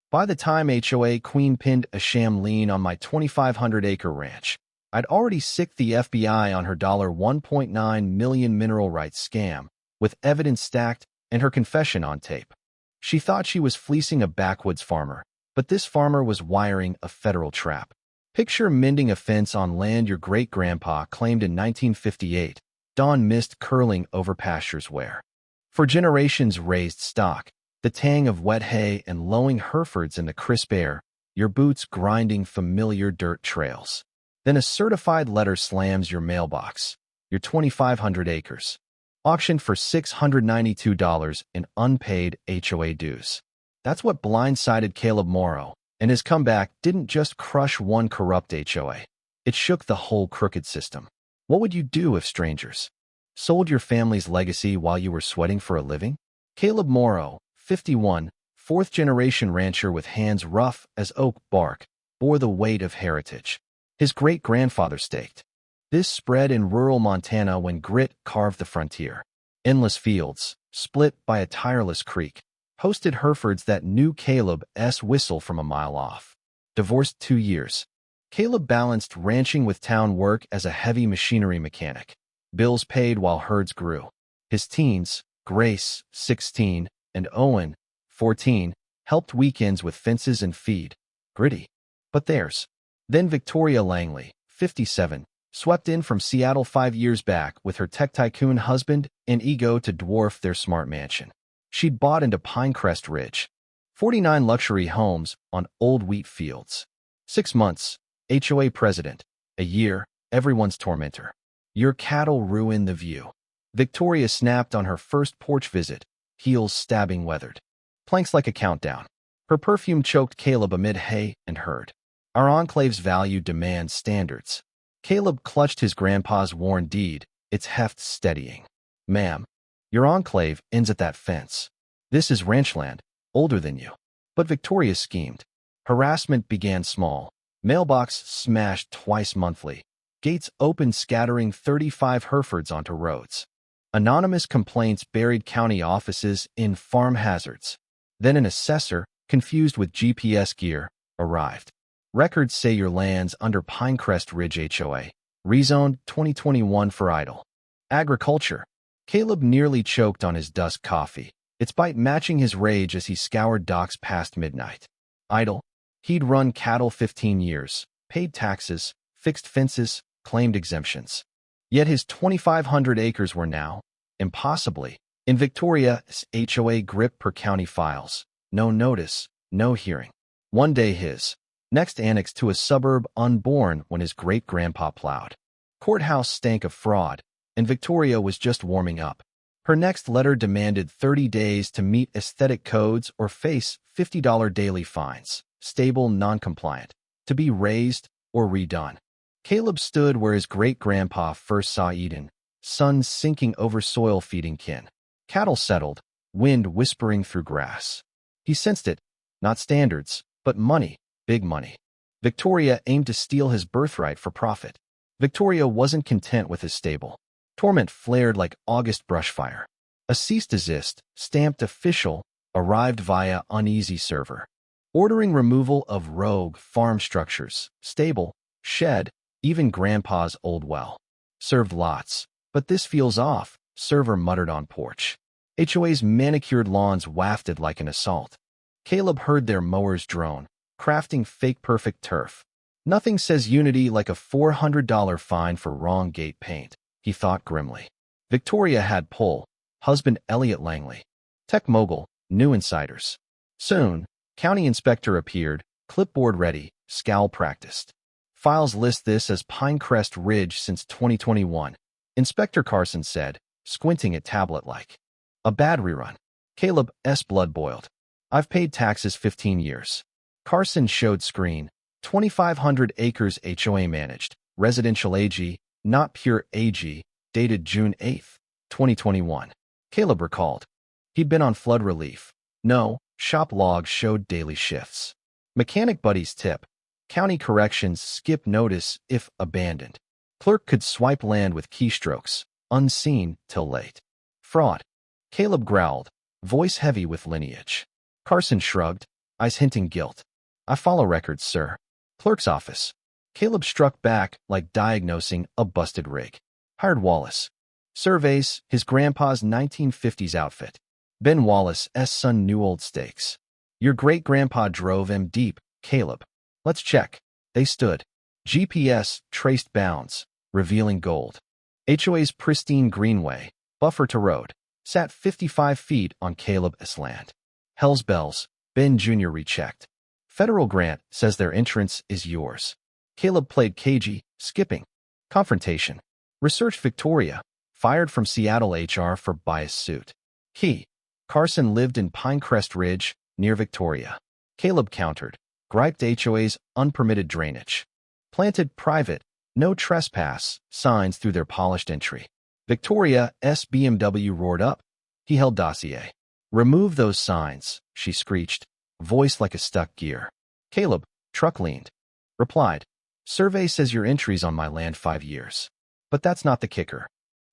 By the time HOA Queen pinned a sham lien on my 2,500-acre ranch, I'd already sicked the FBI on her $1.9 million mineral rights scam, with evidence stacked and her confession on tape. She thought she was fleecing a backwoods farmer, but this farmer was wiring a federal trap. Picture mending a fence on land your great-grandpa claimed in 1958, dawn mist curling over pastures where, for generations raised stock, the tang of wet hay and lowing Herefords in the crisp air, your boots grinding familiar dirt trails. Then a certified letter slams your mailbox, your 2,500 acres, auctioned for $692 in unpaid HOA dues. That's what blindsided Caleb Morrow, and his comeback didn't just crush one corrupt HOA. It shook the whole crooked system. What would you do if strangers sold your family's legacy while you were sweating for a living? Caleb Morrow, 51, fourth-generation rancher with hands rough as oak bark, bore the weight of heritage. His great-grandfather staked this spread in rural Montana when grit carved the frontier. Endless fields, split by a tireless creek, hosted Herefords that knew Caleb's whistle from a mile off. Divorced 2 years, Caleb balanced ranching with town work as a heavy machinery mechanic. Bills paid while herds grew. His teens, Grace, 16, and Owen, 14, helped weekends with fences and feed. Gritty. But theirs. Then Victoria Langley, 57, swept in from Seattle 5 years back with her tech tycoon husband and ego to dwarf their smart mansion. She'd bought into Pinecrest Ridge, 49 luxury homes on old wheat fields. 6 months, HOA president. A year, everyone's tormentor. Your cattle ruin the view. Victoria snapped on her first porch visit, heels stabbing weathered. Planks like a countdown. Her perfume choked Caleb amid hay and herd. Our enclave's value demands standards. Caleb clutched his grandpa's worn deed, its heft steadying. Ma'am, your enclave ends at that fence. This is ranchland, older than you. But Victoria schemed. Harassment began small. Mailbox smashed twice monthly. Gates opened scattering 35 Herefords onto roads. Anonymous complaints buried county offices in farm hazards. Then an assessor, confused with GPS gear, arrived. Records say your land's under Pinecrest Ridge HOA. Rezoned 2021 for idle agriculture. Caleb nearly choked on his dusk coffee, its bite matching his rage as he scoured docks past midnight. Idle? He'd run cattle 15 years, paid taxes, fixed fences, claimed exemptions. Yet his 2,500 acres were now, impossibly, in Victoria's HOA grip per county files. No notice, no hearing. One day his next annexed to a suburb unborn when his great-grandpa plowed. Courthouse stank of fraud, and Victoria was just warming up. Her next letter demanded 30 days to meet aesthetic codes or face $50 daily fines, stable non-compliant, to be raised or redone. Caleb stood where his great-grandpa first saw Eden, sun sinking over soil feeding kin. Cattle settled, wind whispering through grass. He sensed it, not standards, but money. Big money. Victoria aimed to steal his birthright for profit. Victoria wasn't content with his stable. Torment flared like August brushfire. A cease-desist, stamped official, arrived via uneasy server, ordering removal of rogue farm structures, stable, shed, even Grandpa's old well. Served lots, but this feels off, server muttered on porch. HOA's manicured lawns wafted like an assault. Caleb heard their mowers drone, crafting fake perfect turf. Nothing says unity like a $400 fine for wrong gate paint, he thought grimly. Victoria had pull, husband Elliot Langley. Tech mogul, new insiders. Soon, county inspector appeared, clipboard ready, scowl practiced. Files list this as Pinecrest Ridge since 2021, Inspector Carson said, squinting at tablet like. A bad rerun. Caleb's blood boiled. I've paid taxes 15 years. Carson showed screen, 2,500 acres HOA managed, residential AG, not pure AG, dated June 8, 2021. Caleb recalled. He'd been on flood relief. No, shop logs showed daily shifts. Mechanic buddies tip. County corrections skip notice if abandoned. Clerk could swipe land with keystrokes, unseen till late. Fraud. Caleb growled, voice heavy with lineage. Carson shrugged. eyes hinting guilt. I follow records, sir. Clerk's office. Caleb struck back like diagnosing a busted rig. Hired Wallace. Surveys his grandpa's 1950s outfit. Ben Wallace's son knew old stakes. Your great-grandpa drove him deep, Caleb. Let's check. They stood. GPS traced bounds, revealing gold. HOA's pristine greenway, buffer to road, sat 55 feet on Caleb's land. Hell's bells, Ben Jr. rechecked. Federal grant says their entrance is yours. Caleb played cagey, skipping. Confrontation. Research Victoria, fired from Seattle HR for bias suit. Carson lived in Pinecrest Ridge, near Victoria. Caleb countered, griped HOA's unpermitted drainage. Planted private, no trespass signs through their polished entry. Victoria's BMW roared up. He held dossier. Remove those signs, she screeched, voice like a stuck gear. Caleb, truck leaned. Replied, survey says your entry's on my land 5 years. But that's not the kicker.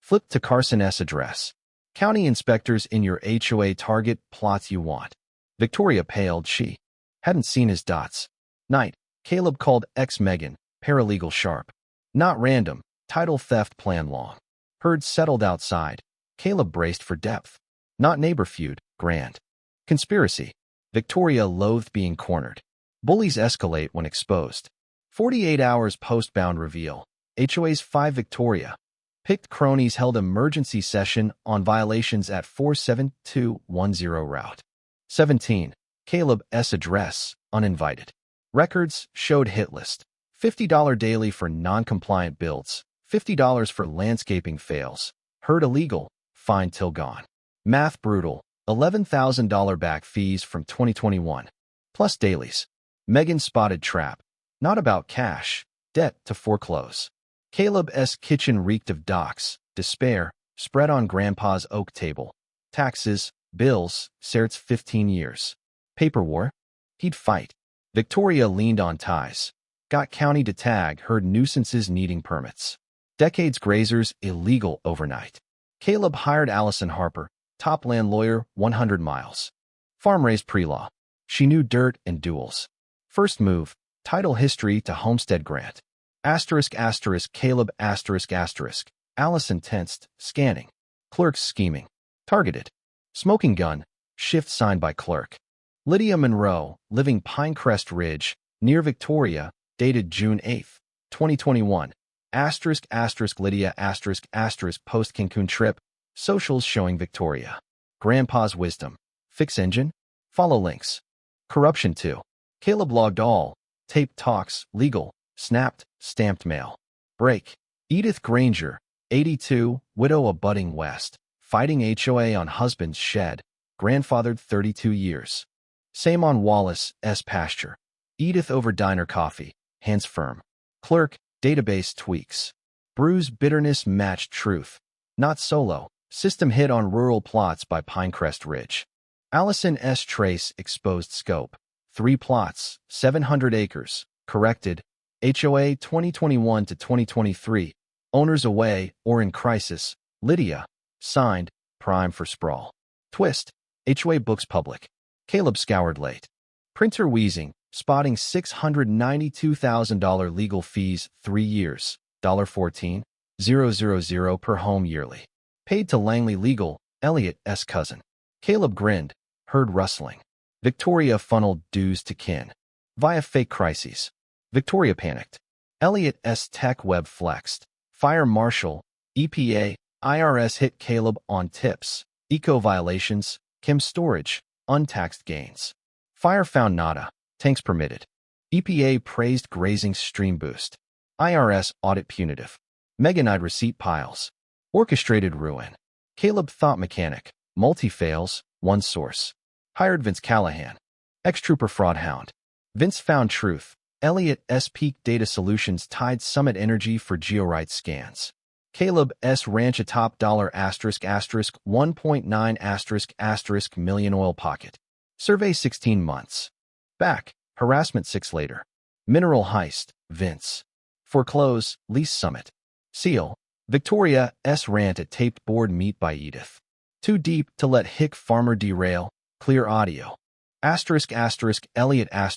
Flipped to Carson's address. County inspectors in your HOA target plots you want. Victoria paled. She hadn't seen his dots. Night. Caleb called ex-Megan, paralegal sharp. Not random, title theft plan long. Herd settled outside. Caleb braced for depth. Not neighbor feud, grand. Conspiracy. Victoria loathed being cornered. Bullies escalate when exposed. 48 hours postbound reveal. HOA's 5 Victoria. Picked cronies held emergency session on violations at 47210 route. 17. Caleb's address, uninvited. Records showed hit list. $50 daily for non-compliant builds. $50 for landscaping fails. Herd illegal, fine till gone. Math brutal. $11,000 back fees from 2021. Plus dailies. Megan spotted trap. Not about cash. Debt to foreclose. Caleb's kitchen reeked of docks, despair, spread on Grandpa's oak table. Taxes, bills, certs 15 years. Paper war? He'd fight. Victoria leaned on ties. Got county to tag herd nuisances needing permits. Decades grazers illegal overnight. Caleb hired Allison Harper, top land lawyer, 100 miles. Farm-raised pre-law. She knew dirt and duels. First move, title history to homestead grant. Caleb Allison tensed, scanning. Clerks scheming. Targeted. Smoking gun, shift signed by clerk. Lydia Monroe, living Pinecrest Ridge, near Victoria, dated June 8, 2021. Lydia post Cancun trip, socials showing Victoria. Grandpa's wisdom. Fix engine. Follow links. Corruption 2. Caleb logged all. Taped talks, legal. Snapped, stamped mail. Break. Edith Granger, 82, widow abutting west. Fighting HOA on husband's shed. Grandfathered 32 years. Same on Wallace's pasture. Edith over diner coffee. Hands firm. Clerk, database tweaks. Bruise bitterness matched truth. Not solo. System hit on rural plots by Pinecrest Ridge. Allison's trace exposed scope. 3 plots, 700 acres. Corrected. HOA 2021 to 2023. Owners away or in crisis. Lydia. Signed. Prime for sprawl. Twist. HOA books public. Caleb scoured late. Printer wheezing. Spotting $692,000 legal fees 3 years. $14,000 per home yearly. Paid to Langley Legal, Elliot's cousin. Caleb grinned. Heard rustling. Victoria funneled dues to kin. Via fake crises. Victoria panicked. Elliot's tech web flexed. Fire marshal, EPA, IRS hit Caleb on tips. Eco violations, chem storage, untaxed gains. Fire found nada. Tanks permitted. EPA praised grazing stream boost. IRS audit punitive. Meganide receipt piles. Orchestrated ruin. Caleb thought mechanic. Multi-fails, one source. Hired Vince Callahan. Ex-trooper fraud hound. Vince found truth. Elliot's Peak Data Solutions tied Summit Energy for georite scans. Caleb's ranch atop $1.9 million oil pocket. Survey 16 months. Back. Harassment 6 later. Mineral heist. Vince. Foreclose. Lease summit. Seal. Victoria's rant at taped board meet by Edith. Too deep to let hick farmer derail. Clear audio. Elliot S.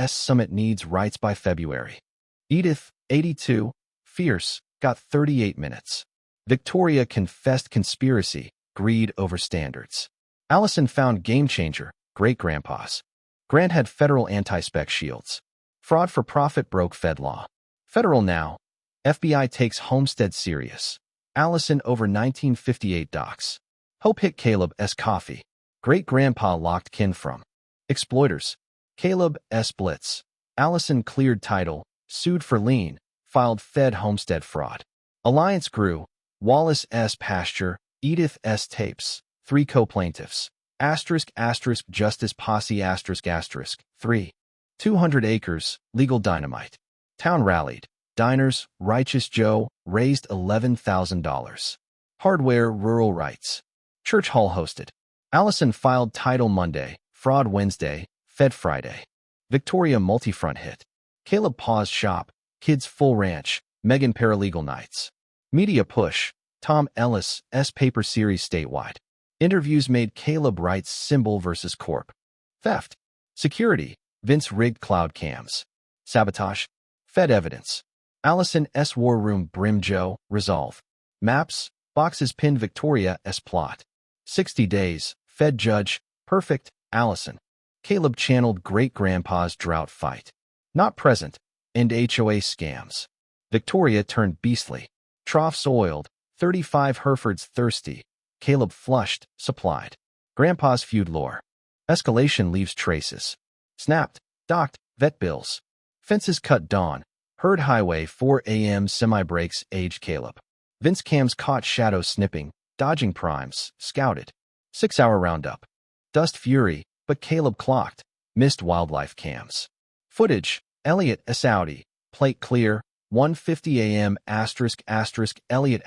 Summit needs rights by February. Edith, 82, fierce, got 38 minutes. Victoria confessed conspiracy, greed over standards. Allison found game changer, great-grandpas. Grant had federal anti-spec shields. Fraud for profit broke Fed law. Federal now. FBI takes homestead serious. Allison over 1958 docs. Hope hit Caleb S. coffee. Great-grandpa locked kin from. Exploiters. Caleb S. Blitz. Allison cleared title, sued for lien, filed Fed homestead fraud. Alliance grew. Wallace S. pasture, Edith S. tapes. 3 co-plaintiffs. Justice posse 3. 200 acres, legal dynamite. Town rallied. Diners, Righteous Joe, raised $11,000. Hardware, rural rights. Church hall hosted. Allison filed title Monday, fraud Wednesday, Fed Friday. Victoria multi-front hit. Caleb paused shop, kids full ranch, Megan paralegal nights. Media push, Tom Ellis, S. paper series statewide. Interviews made Caleb Wright's symbol versus corp. Theft. Security, Vince rigged cloud cams. Sabotage. Fed evidence. Allison S. war room brim Joe, resolve. Maps, boxes pinned Victoria S. plot. 60 days, Fed judge, perfect, Allison. Caleb channeled great-grandpa's drought fight. Not present, end HOA scams. Victoria turned beastly. Troughs oiled, 35 Herefords thirsty. Caleb flushed, supplied. Grandpa's feud lore. Escalation leaves traces. Snapped, docked, vet bills. Fences cut dawn. Heard highway 4 a.m. semi-breaks age Caleb. Vince cams caught shadow snipping, dodging primes, scouted. 6-hour roundup. Dust fury, but Caleb clocked. Missed wildlife cams. Footage, Elliot S. Audi. Plate clear, 1:50 a.m. Elliot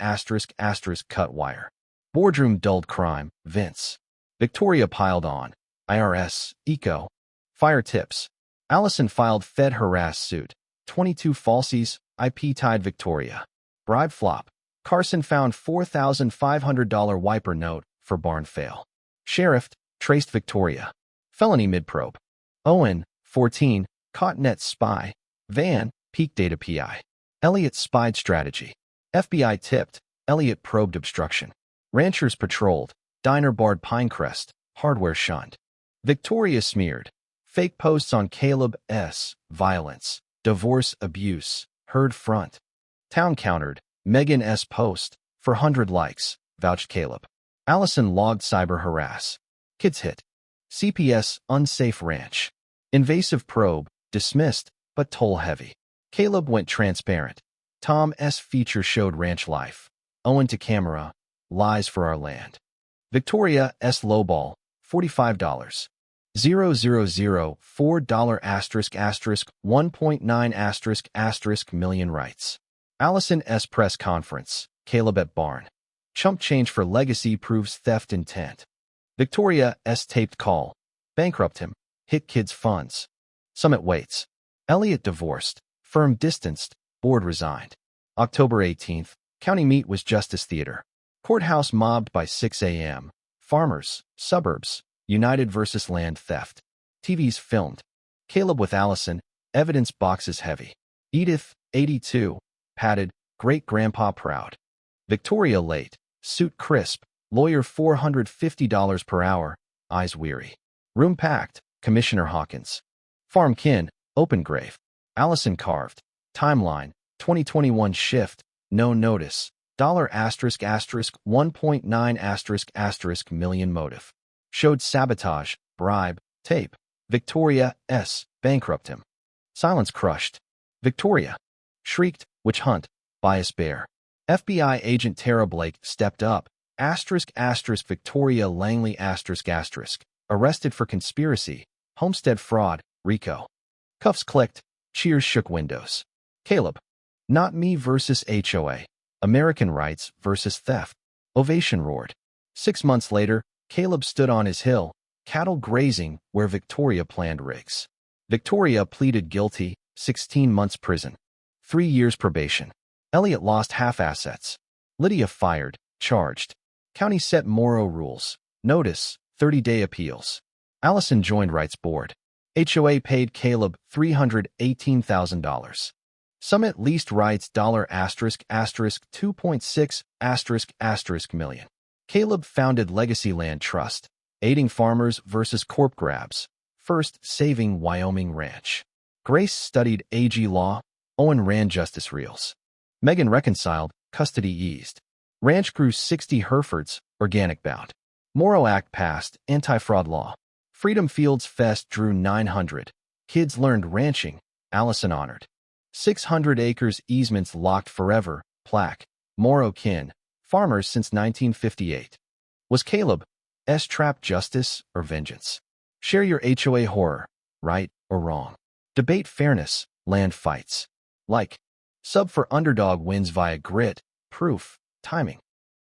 cut wire. Boardroom dulled crime, Vince. Victoria piled on. IRS, Eco. Fire tips. Allison filed Fed harass suit. 22 falsies, IP tied Victoria. Bribe flop. Carson found $4,500 wiper note for barn fail. Sheriff, traced Victoria. Felony mid-probe. Owen, 14, caught net spy. Van, peak data PI. Elliot spied strategy. FBI tipped. Elliot probed obstruction. Ranchers patrolled. Diner barred Pinecrest. Hardware shunned. Victoria smeared. Fake posts on Caleb S. Violence. Divorce abuse. Heard front. Town countered. Megan S. post. For 100 likes. Vouched Caleb. Allison logged cyber harass. Kids hit. CPS unsafe ranch. Invasive probe. Dismissed, but toll heavy. Caleb went transparent. Tom S. feature showed ranch life. Owen to camera. Lies for our land. Victoria S. lowball. $45. $0.004 $1.9 million rights. Allison S. press conference. Caleb at barn. Chump change for legacy proves theft intent. Victoria S. taped call. Bankrupt him. Hit kids funds. Summit waits. Elliot divorced. Firm distanced. Board resigned. October 18th. County meet was Justice Theater. Courthouse mobbed by 6 a.m. Farmers. Suburbs. United versus land theft. TVs filmed. Caleb with Allison. Evidence boxes heavy. Edith, 82. Padded. Great-grandpa proud. Victoria late. Suit crisp. Lawyer $450 per hour. Eyes weary. Room packed. Commissioner Hawkins. Farm kin. Open grave. Allison carved. Timeline. 2021 shift. No notice. $1.9 million motive. Showed sabotage. Bribe. Tape. Victoria S. bankrupt him. Silence crushed. Victoria. Shrieked. Witch hunt. Bias bear. FBI agent Tara Blake stepped up. Victoria Langley arrested for conspiracy, homestead fraud, RICO. Cuffs clicked. Cheers shook windows. Caleb. Not me versus HOA. American rights versus theft. Ovation roared. 6 months later, Caleb stood on his hill, cattle grazing where Victoria planned rigs. Victoria pleaded guilty, 16 months prison. 3 years probation. Elliot lost half assets. Lydia fired, charged. County set Morrow rules. Notice, 30-day appeals. Allison joined rights board. HOA paid Caleb $318,000. Summit leased rights $2.6 million. Caleb founded Legacy Land Trust, aiding farmers versus corp grabs. First saving Wyoming ranch. Grace studied AG law. Owen ran justice reels. Megan reconciled, custody eased. Ranch grew 60 Herefords, organic bound. Morrow Act passed, anti-fraud law. Freedom Fields Fest drew 900. Kids learned ranching, Allison honored. 600 acres easements locked forever, plaque. Morrow kin, farmers since 1958. Was Caleb's trap justice or vengeance? Share your HOA horror, right or wrong. Debate fairness, land fights. Like. Sub for underdog wins via grit, proof, timing.